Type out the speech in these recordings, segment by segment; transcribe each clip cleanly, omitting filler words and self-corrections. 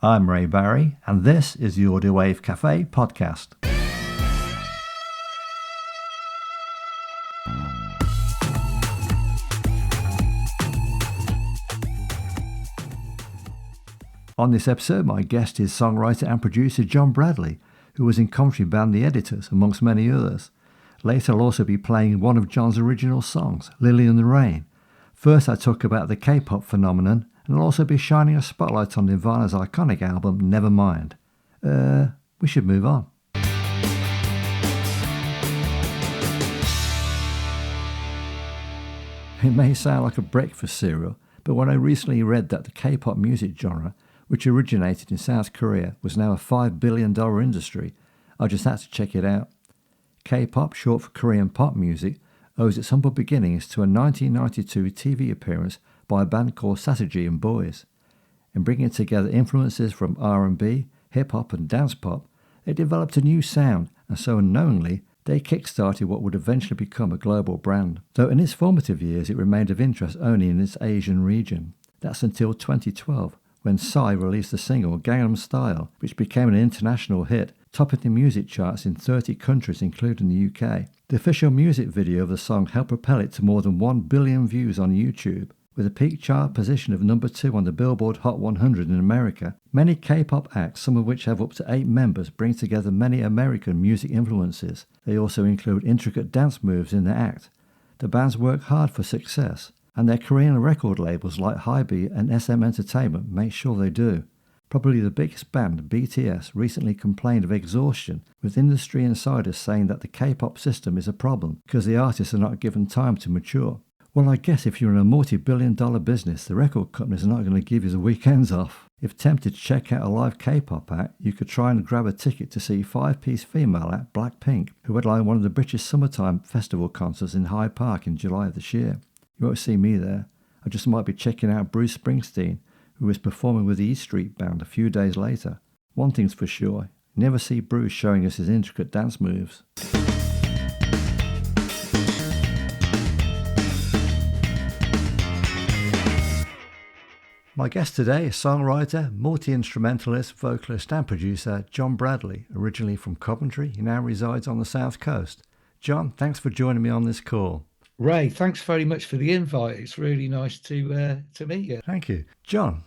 I'm Ray Barry, and this is the Audio Wave Cafe podcast. On this episode, my guest is songwriter and producer John Bradley, who was in Coventry band The Editors, amongst many others. Later, I'll also be playing one of John's original songs, Lily in the Rain. First, I talk about the K-pop phenomenon, and I'll also be shining a spotlight on Nirvana's iconic album, Nevermind. We should move on. It may sound like a breakfast cereal, but when I recently read that the K-pop music genre, which originated in South Korea, was now a $5 billion industry, I just had to check it out. K-pop, short for Korean pop music, owes its humble beginnings to a 1992 TV appearance by a band called Satyajii and Boys. In bringing together influences from R&B, hip-hop and dance pop, they developed a new sound, and so unknowingly, they kick-started what would eventually become a global brand. Though in its formative years it remained of interest only in its Asian region. That's until 2012, when Psy released the single Gangnam Style, which became an international hit, topping the music charts in 30 countries including the UK. The official music video of the song helped propel it to more than 1 billion views on YouTube. With a peak chart position of number 2 on the Billboard Hot 100 in America, many K-pop acts, some of which have up to 8 members, bring together many American music influences. They also include intricate dance moves in their act. The bands work hard for success, and their Korean record labels like Hybe and SM Entertainment make sure they do. Probably the biggest band, BTS, recently complained of exhaustion, with industry insiders saying that the K-pop system is a problem because the artists are not given time to mature. Well, I guess if you're in a multi-billion-dollar business, the record companies are not going to give you the weekends off. If tempted to check out a live K-pop act, you could try and grab a ticket to see 5-piece female act Blackpink, who headlined one of the British Summertime Festival concerts in Hyde Park in July of this year. You won't see me there. I just might be checking out Bruce Springsteen, who was performing with the E Street Band a few days later. One thing's for sure, you never see Bruce showing us his intricate dance moves. My guest today is songwriter, multi-instrumentalist, vocalist and producer John Bradley, originally from Coventry. He now resides on the South Coast. John, thanks for joining me on this call. Ray, thanks very much for the invite. It's really nice to meet you. Thank you. John,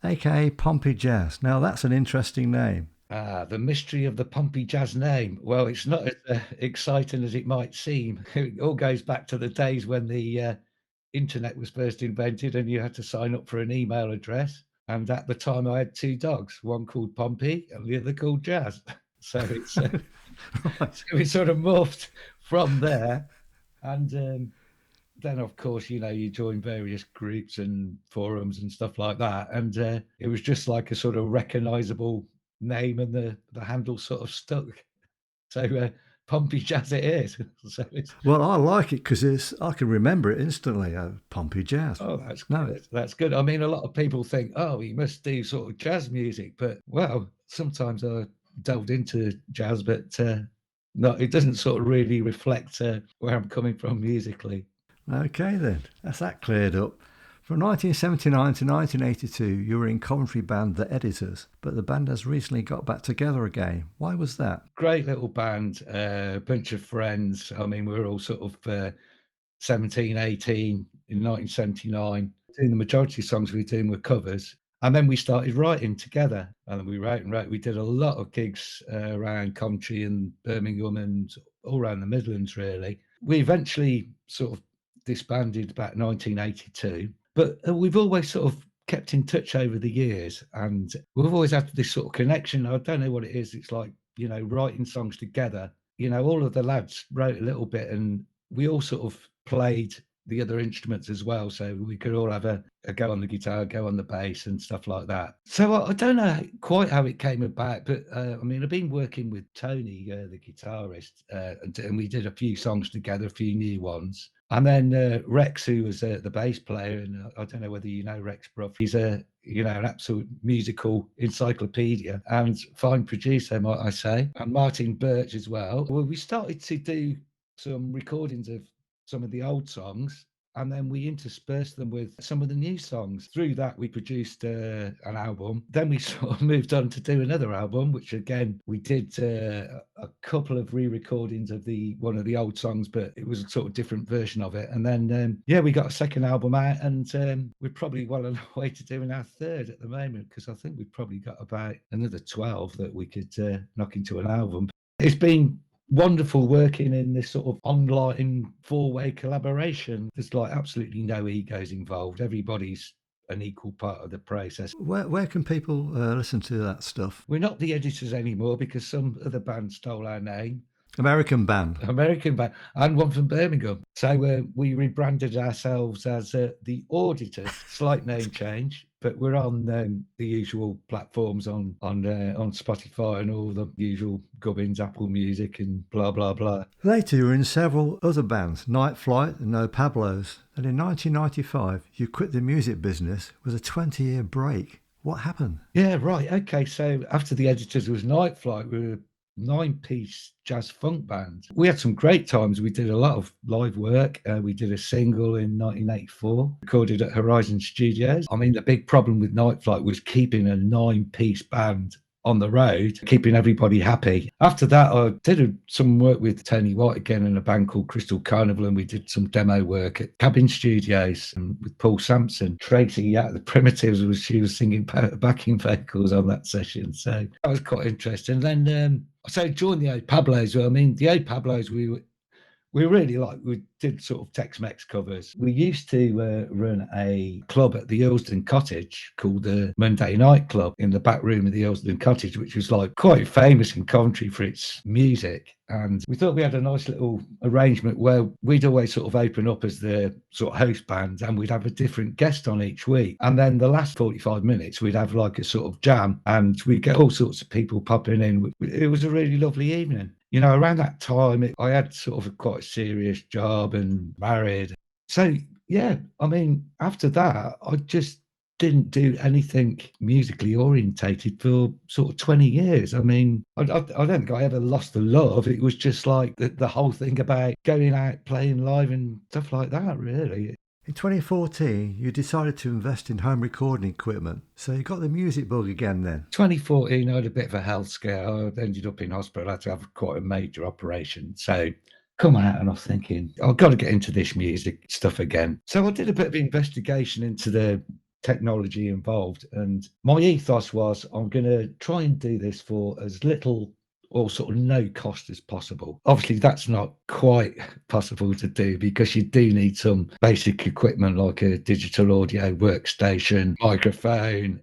aka Pompey Jazz. Now that's an interesting name. The mystery of the Pompey Jazz name. Well, it's not as exciting as it might seem. It all goes back to the days when the internet was first invented and you had to sign up for an email address. And at the time I had 2 dogs, one called Pompey and the other called Jazz. So it's Right. so it sort of morphed from there. And then, of course, you join various groups and forums and stuff like that. And it was just like a sort of recognizable name, and the handle sort of stuck. So Pompey Jazz it is. So it's, Well, I like it because I can remember it instantly. Pompey Jazz. oh, that's No, good. That's good. I mean, a lot of people think, oh, he must do sort of jazz music. But, well, sometimes I delved into jazz, but no, it doesn't sort of really reflect where I'm coming from musically. okay then. That's that cleared up. From 1979 to 1982, you were in Coventry band The Editors, but the band has recently got back together again. Why was that? Great little band, a bunch of friends. I mean, we were all sort of 17, 18 in 1979. Doing the majority of songs we were doing were covers. And then we started writing together, and we wrote and wrote. We did a lot of gigs around Coventry and Birmingham and all around the Midlands, really. We eventually sort of disbanded about 1982, but we've always sort of kept in touch over the years, and we've always had this sort of connection. I don't know what it is. It's like, writing songs together. All of the lads wrote a little bit, and we all sort of played the other instruments as well, so we could all have a go on the guitar, go on the bass and stuff like that. So I don't know quite how it came about, but I mean, I've been working with Tony, the guitarist, and we did a few songs together, a few new ones. And then Rex, who was the bass player, and I don't know whether you know Rex Bruff, he's an absolute musical encyclopedia and fine producer, might I say, and Martin Birch as well. Well, we started to do some recordings of some of the old songs, and then we interspersed them with some of the new songs. Through that, we produced an album. Then we sort of moved on to do another album, which again we did a couple of re-recordings of one of the old songs, but it was a sort of different version of it. And then we got a second album out, and we're probably well on our way to doing our third at the moment, because I think we've probably got about another 12 that we could knock into an album. It's been wonderful working in this sort of online four-way collaboration. There's like absolutely no egos involved. Everybody's an equal part of the process. Where can people listen to that stuff? We're not the editors anymore because some other band stole our name. American band, and one from Birmingham. So we rebranded ourselves as the Auditors. Slight name change, but we're on the usual platforms on Spotify and all the usual gubbins, Apple Music and blah blah blah. Later, you were in several other bands, Night Flight and No Pablos, and in 1995 you quit the music business with a 20-year break. What happened? Yeah, right. Okay, so after the Editors was Night Flight. We were 9-piece jazz funk band. We had some great times. We did a lot of live work. We did a single in 1984, recorded at Horizon Studios. I mean, the big problem with Night Flight was keeping a 9-piece band on the road, keeping everybody happy. After that, I did some work with Tony White again in a band called Crystal Carnival, and we did some demo work at Cabin Studios with Paul Sampson. Tracy at the Primitives she was singing backing vocals on that session, so that was quite interesting. And then so joined the O Pablos. I mean, the O Pablos, we really we did sort of Tex-Mex covers. We used to run a club at the Earlsden Cottage called the Monday Night Club in the back room of the Earlsden Cottage, which was like quite famous in Coventry for its music. And we thought we had a nice little arrangement where we'd always sort of open up as the sort of host band, and we'd have a different guest on each week. And then the last 45 minutes, we'd have like a sort of jam, and we'd get all sorts of people popping in. It was a really lovely evening. You know, around that time, I had sort of quite a serious job and married. So, yeah, I mean, after that, I just didn't do anything musically orientated for sort of 20 years. I mean, I don't think I ever lost the love. It was just like the whole thing about going out, playing live and stuff like that, really. In 2014, you decided to invest in home recording equipment, so you got the music bug again then. 2014, I had a bit of a health scare. I ended up in hospital. I had to have quite a major operation. So come out, and I was thinking, I've got to get into this music stuff again. So I did a bit of investigation into the technology involved, and my ethos was I'm going to try and do this for as little or sort of no cost as possible. Obviously, that's not quite possible to do because you do need some basic equipment like a digital audio workstation, microphone,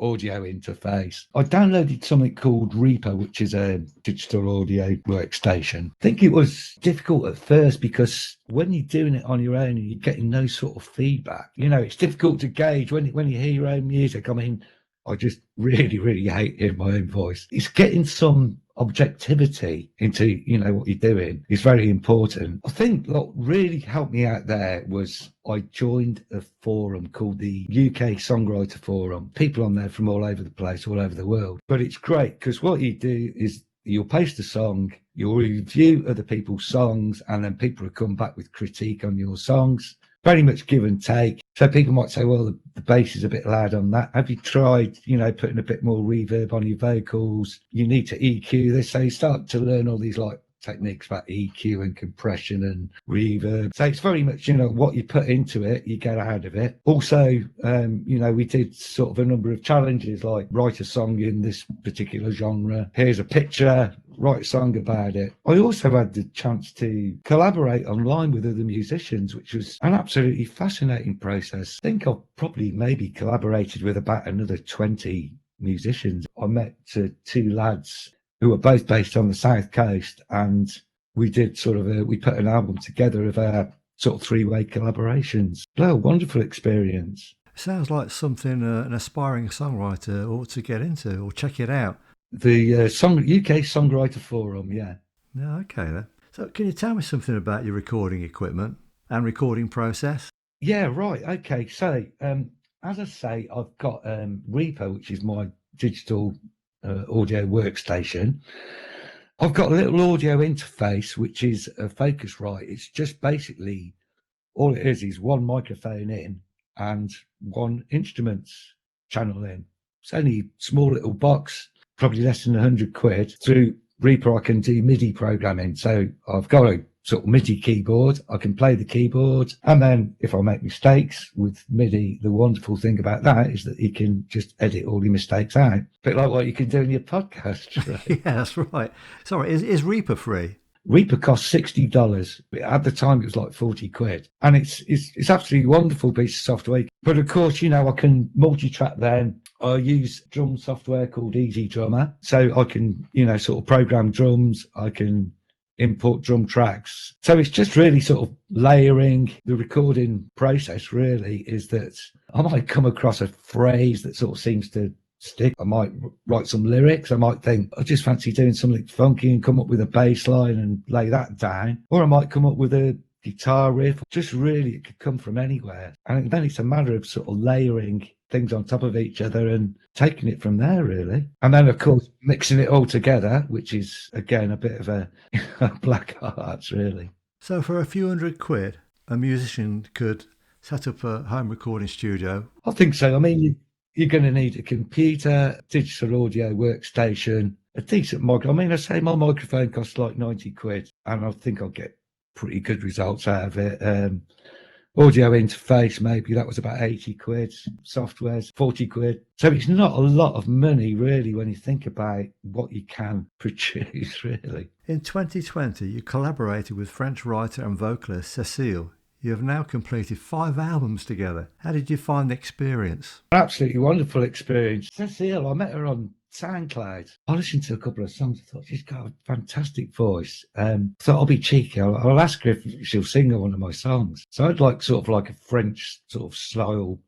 audio interface. I downloaded something called Reaper, which is a digital audio workstation. I think it was difficult at first because when you're doing it on your own and you're getting no sort of feedback, you know, it's difficult to gauge when you hear your own music. I mean, I just really, really hate hearing my own voice. It's getting some objectivity into, you know, what you're doing is very important. I think what really helped me out there was I joined a forum called the UK Songwriter Forum. People on there from all over the place, all over the world. But it's great because what you do is you'll post a song, you'll review other people's songs, and then people will come back with critique on your songs. Very much give and take. So people might say, well, the bass is a bit loud on that. Have you tried, you know, putting a bit more reverb on your vocals? You need to EQ this. So you start to learn all these like techniques about EQ and compression and reverb. So it's very much, you know, what you put into it, you get out of it. Also, you know, we did sort of a number of challenges like write a song in this particular genre. Here's a picture, write a song about it. I also had the chance to collaborate online with other musicians, which was an absolutely fascinating process. I think I've probably maybe collaborated with about another 20 musicians. I met two lads who were both based on the South Coast, and we did sort of we put an album together of our sort of three-way collaborations. Well, wonderful experience. Sounds like something an aspiring songwriter ought to get into or check it out. The UK Songwriter Forum, yeah. Yeah, okay then. So can you tell me something about your recording equipment and recording process? Yeah, right. Okay. So, as I say, I've got Reaper, which is my digital audio workstation. I've got a little audio interface, which is a Focusrite. It's just basically all it is one microphone in and one instruments channel in. It's only a small little box, probably less than 100 quid. Through Reaper, I can do MIDI programming. So I've got a sort of MIDI keyboard. I can play the keyboard. And then if I make mistakes with MIDI, the wonderful thing about that is that you can just edit all your mistakes out. A bit like what you can do in your podcast, right? Yeah, that's right. Sorry, is Reaper free? Reaper cost $60. At the time, it was like 40 quid. And it's absolutely wonderful piece of software. But of course, you know, I can multi-track then. I use drum software called Easy Drummer. So I can, you know, sort of program drums. I can import drum tracks. So it's just really sort of layering. The recording process really is that I might come across a phrase that sort of seems to stick. I might write some lyrics. I might think, I just fancy doing something funky and come up with a bass line and lay that down. Or I might come up with a guitar riff. Just really, it could come from anywhere. And then it's a matter of sort of layering things on top of each other and taking it from there, really. And then, of course, mixing it all together, which is, again, a bit of a black art, really. So for a few £100, a musician could set up a home recording studio? I think so. I mean, you're going to need a computer, digital audio workstation, a decent mic. I mean, I say my microphone costs like 90 quid, and I think I'll get pretty good results out of it. Audio interface, maybe that was about 80 quid. Software's 40 quid. So it's not a lot of money, really, when you think about what you can produce, really. In 2020, you collaborated with French writer and vocalist Cécile. You have now completed 5 albums together. How did you find the experience? Absolutely wonderful experience. Cécile, I met her on SoundCloud. I listened to a couple of songs. I thought she's got a fantastic voice. Thought I'll be cheeky. I'll ask her if she'll sing one of my songs. So I'd like sort of like a French sort of style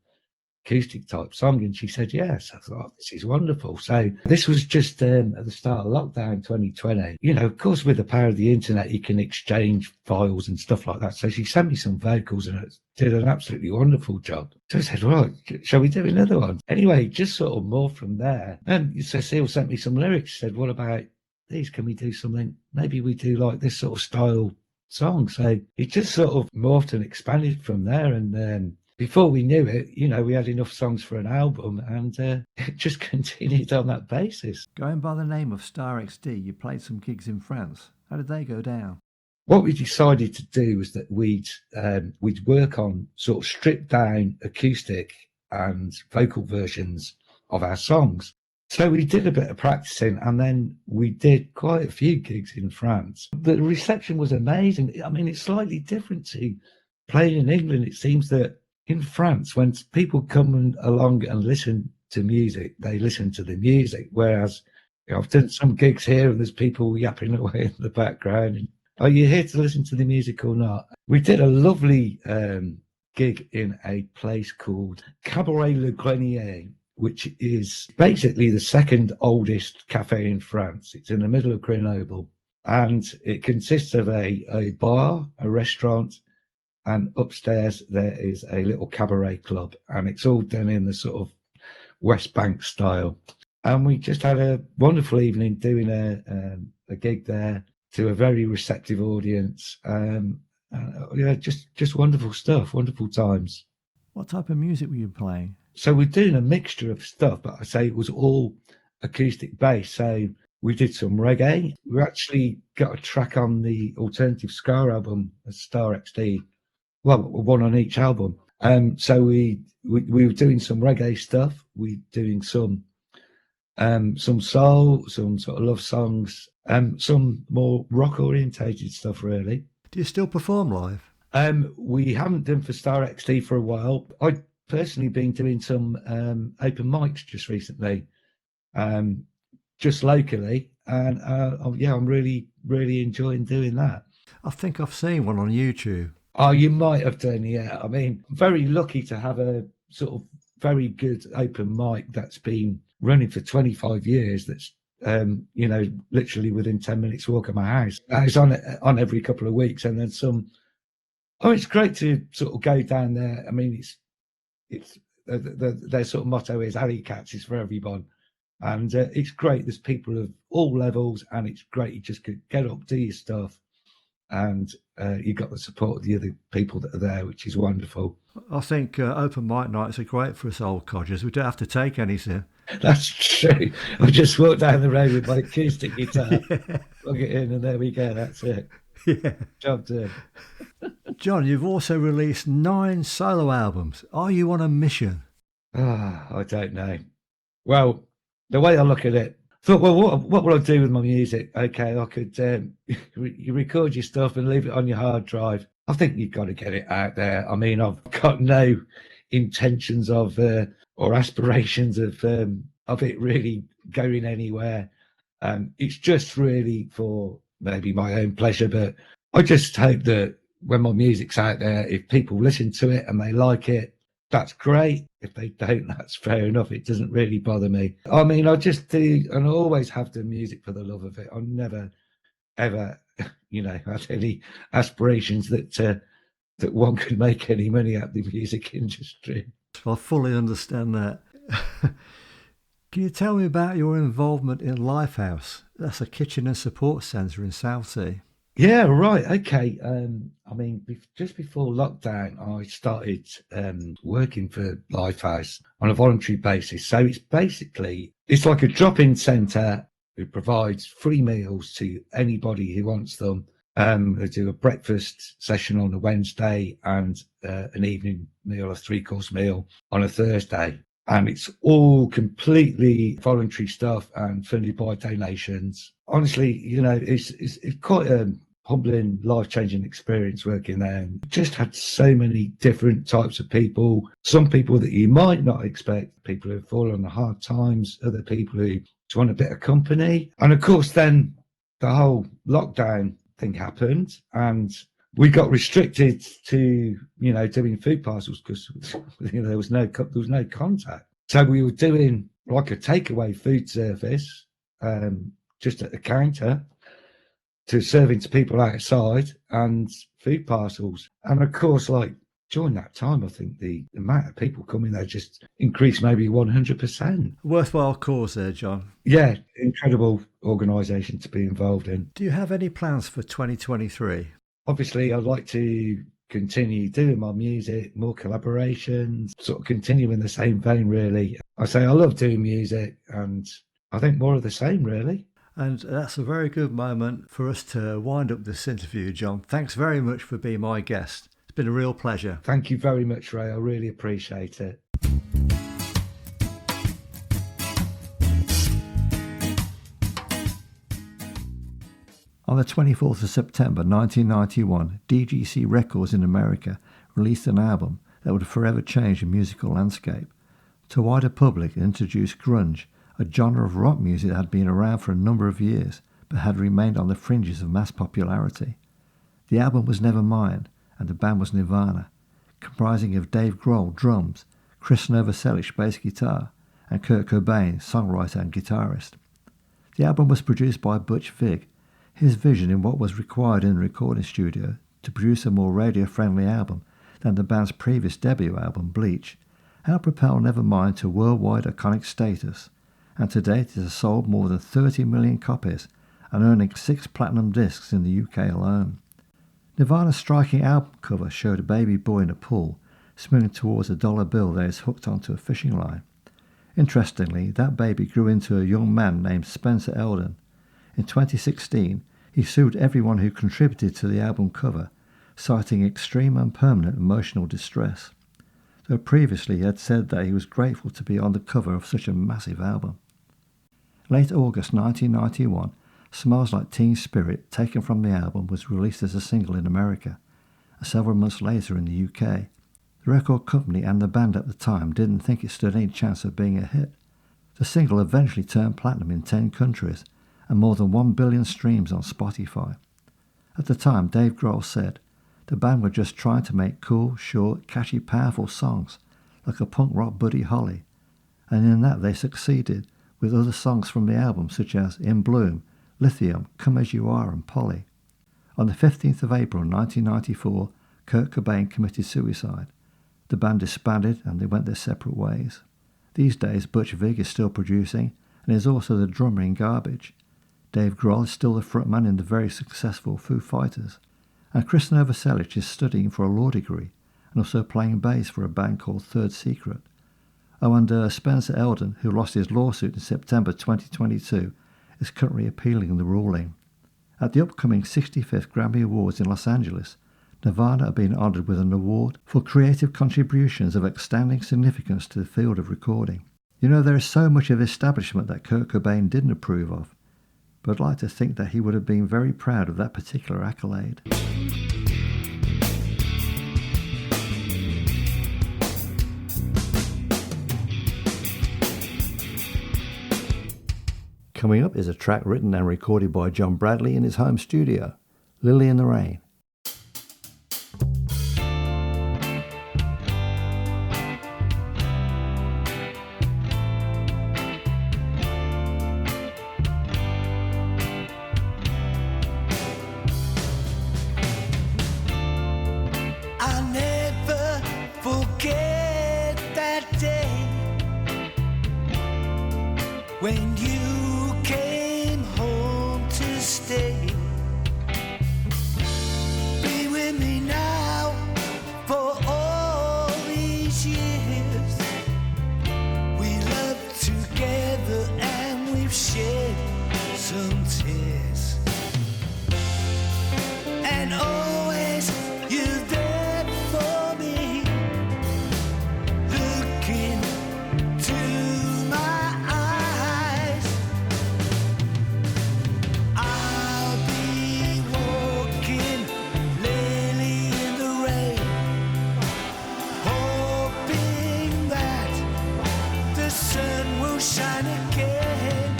acoustic type song, and she said yes. I thought, oh, this is wonderful. So this was just at the start of lockdown 2020. You know, of course, with the power of the internet, you can exchange files and stuff like that. So she sent me some vocals and it did an absolutely wonderful job. So I said, right, shall we do another one? Anyway, just sort of more from there. And Cécile sent me some lyrics. She said, what about these? Can we do something? Maybe we do like this sort of style song. So it just sort of morphed and expanded from there. And before we knew it, you know, we had enough songs for an album, and it just continued on that basis. Going by the name of Star XD, you played some gigs in France. How did they go down? What we decided to do was that we'd work on sort of stripped down acoustic and vocal versions of our songs. So we did a bit of practicing, and then we did quite a few gigs in France. The reception was amazing. I mean, it's slightly different to playing in England. It seems that in France, when people come along and listen to music, they listen to the music. Whereas, you know, I've done some gigs here and there's people yapping away in the background. And, are you here to listen to the music or not? We did a lovely gig in a place called Cabaret Le Grenier, which is basically the second oldest cafe in France. It's in the middle of Grenoble, and it consists of a bar, a restaurant, and upstairs there is a little cabaret club, and it's all done in the sort of West Bank style. And we just had a wonderful evening doing a gig there to a very receptive audience. Yeah, just wonderful stuff, wonderful times. What type of music were you playing? So we're doing a mixture of stuff, but I say it was all acoustic based. So we did some reggae. We actually got a track on the alternative ska album, Star XD. Well, one on each album. So we were doing some reggae stuff. We doing some soul, some sort of love songs, some more rock orientated stuff, really. Do you still perform live? We haven't done for Star XD for a while. I've personally been doing some open mics just recently, just locally, and yeah, I'm really enjoying doing that. I think I've seen one on YouTube. Oh, you might have done, yeah. I mean, very lucky to have a sort of very good open mic that's been running for 25 years. That's, you know, literally within 10 minutes walk of my house. It's on every couple of weeks, and then some. Oh, it's great to sort of go down there. I mean, it's their sort of motto is "Alley Cats is for everyone," and it's great. There's people of all levels, and it's great. You just could get up, do your stuff, and you got the support of the other people that are there, which is wonderful. I think open mic nights are great for us old codgers. We don't have to take anything. That's true. I just walked down the road with my acoustic guitar, Yeah. plug it in, and there we go. That's it. Yeah. Job done. John, you've also released 9 solo albums. Are you on a mission? I don't know. Well, the way I look at it, I thought, well, what will I do with my music? Okay, I could you record your stuff and leave it on your hard drive. I think you've got to get it out there. I mean, I've got no intentions of or aspirations of it really going anywhere. It's just really for maybe my own pleasure, but I just hope that when my music's out there, if people listen to it and they like it, that's great. If they don't, that's fair enough. It doesn't really bother me. I mean, I just do, and I always have done music for the love of it. I never, ever, had any aspirations that one could make any money out of the music industry. I fully understand that. Can you tell me about your involvement in Lifehouse? That's a kitchen and support centre in Southsea. Yeah, right. Okay. I mean, just before lockdown, I started working for Lifehouse on a voluntary basis. So it's like a drop-in centre who provides free meals to anybody who wants them. They do a breakfast session on a Wednesday and an evening meal, a 3-course meal on a Thursday. And it's all completely voluntary stuff and funded by donations. Honestly, it's quite a humbling, life-changing experience working there. And just had so many different types of people. Some people that you might not expect, people who have fallen on the hard times, other people who just want a bit of company. And of course, then the whole lockdown thing happened, and we got restricted to, doing food parcels because, there was no contact. So we were doing like a takeaway food service, just at the counter, to serving to people outside and food parcels. And of course, like during that time, I think the amount of people coming there just increased maybe 100%. Worthwhile cause there, John. Yeah, incredible organisation to be involved in. Do you have any plans for 2023? Obviously, I'd like to continue doing my music, more collaborations, sort of continue in the same vein, really. I say I love doing music, and I think more of the same, really. And that's a very good moment for us to wind up this interview, John. Thanks very much for being my guest. It's been a real pleasure. Thank you very much, Ray. I really appreciate it. On the 24th of September 1991, DGC Records in America released an album that would forever change the musical landscape. To a wider public, it introduced grunge, a genre of rock music that had been around for a number of years but had remained on the fringes of mass popularity. The album was Nevermind, and the band was Nirvana, comprising of Dave Grohl, drums, Chris Novoselic, bass guitar, and Kurt Cobain, songwriter and guitarist. The album was produced by Butch Vig. His vision in what was required in the recording studio to produce a more radio-friendly album than the band's previous debut album, Bleach, helped propel Nevermind to worldwide iconic status, and to date it has sold more than 30 million copies and earning 6 platinum discs in the UK alone. Nirvana's striking album cover showed a baby boy in a pool, swimming towards a dollar bill that is hooked onto a fishing line. Interestingly, that baby grew into a young man named Spencer Eldon. In 2016, he sued everyone who contributed to the album cover, citing extreme and permanent emotional distress, though previously he had said that he was grateful to be on the cover of such a massive album. Late August 1991, Smells Like Teen Spirit, taken from the album, was released as a single in America, and several months later in the UK. The record company and the band at the time didn't think it stood any chance of being a hit. The single eventually turned platinum in 10 countries, and more than 1 billion streams on Spotify. At the time, Dave Grohl said, the band were just trying to make cool, short, catchy, powerful songs, like a punk rock Buddy Holly, and in that they succeeded, with other songs from the album such as In Bloom, Lithium, Come As You Are and Polly. On the 15th of April 1994, Kurt Cobain committed suicide. The band disbanded and they went their separate ways. These days, Butch Vig is still producing and is also the drummer in Garbage. Dave Grohl is still the frontman in the very successful Foo Fighters. And Chris Novoselic is studying for a law degree and also playing bass for a band called Third Secret. Oh, and Spencer Eldon, who lost his lawsuit in September 2022, is currently appealing the ruling. At the upcoming 65th Grammy Awards in Los Angeles, Nirvana are being honoured with an award for creative contributions of outstanding significance to the field of recording. You know, there is so much of the establishment that Kurt Cobain didn't approve of, but I'd like to think that he would have been very proud of that particular accolade. Coming up is a track written and recorded by John Bradley in his home studio, Lily in the Rain. I'll never forget that day when you came home to stay. Be with me now for all these years. We loved together and we've shed some tears. And always you're there for me, looking to my eyes. I'll be walking Lily in the rain, hoping that the sun will shine again.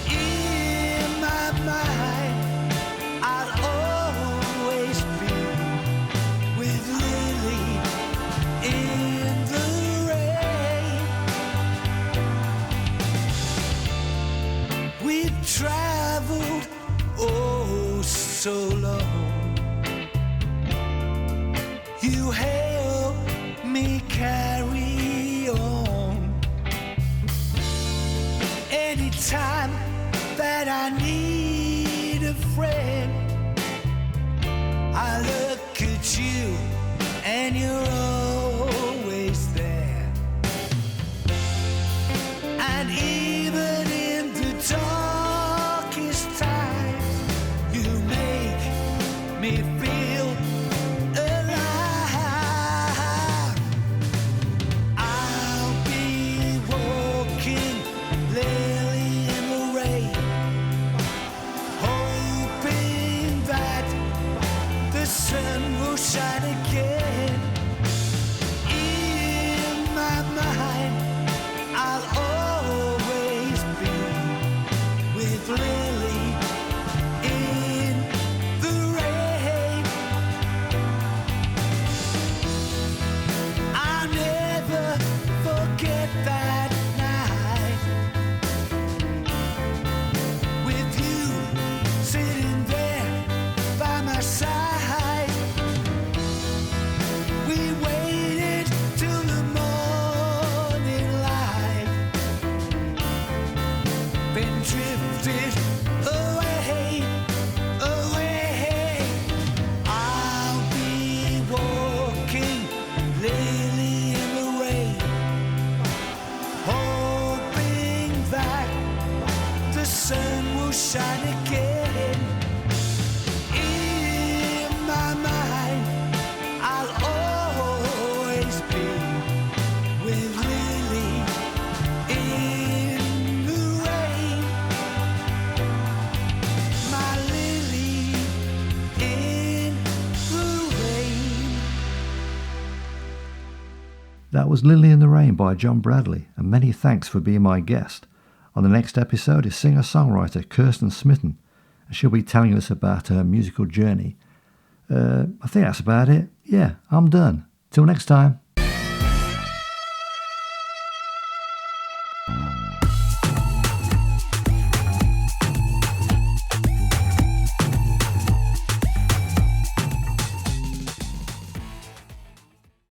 In my mind, I'll always be with Lily in the rain. We've traveled oh so long. You help me carry on. Anytime that I need a friend, I look at you and you're always there. And even in the darkest times, you make me feel alive. I'll be walking Lily in the rain, hoping that the sun will shine again. In my mind, I'll always be with Lily in the rain. I'll never forget that night with you sitting there by my side. We waited till the morning light, then drifted away, away. I'll be walking Lily in the rain, hoping that the sun will shine again. In my mind, I'll always be with Lily in the rain. My Lily in the rain. That was Lily in the Rain by John Bradley, and many thanks for being my guest. On the next episode is singer-songwriter Kirsten Smitten, and she'll be telling us about her musical journey. I think that's about it. Yeah, I'm done. Till next time.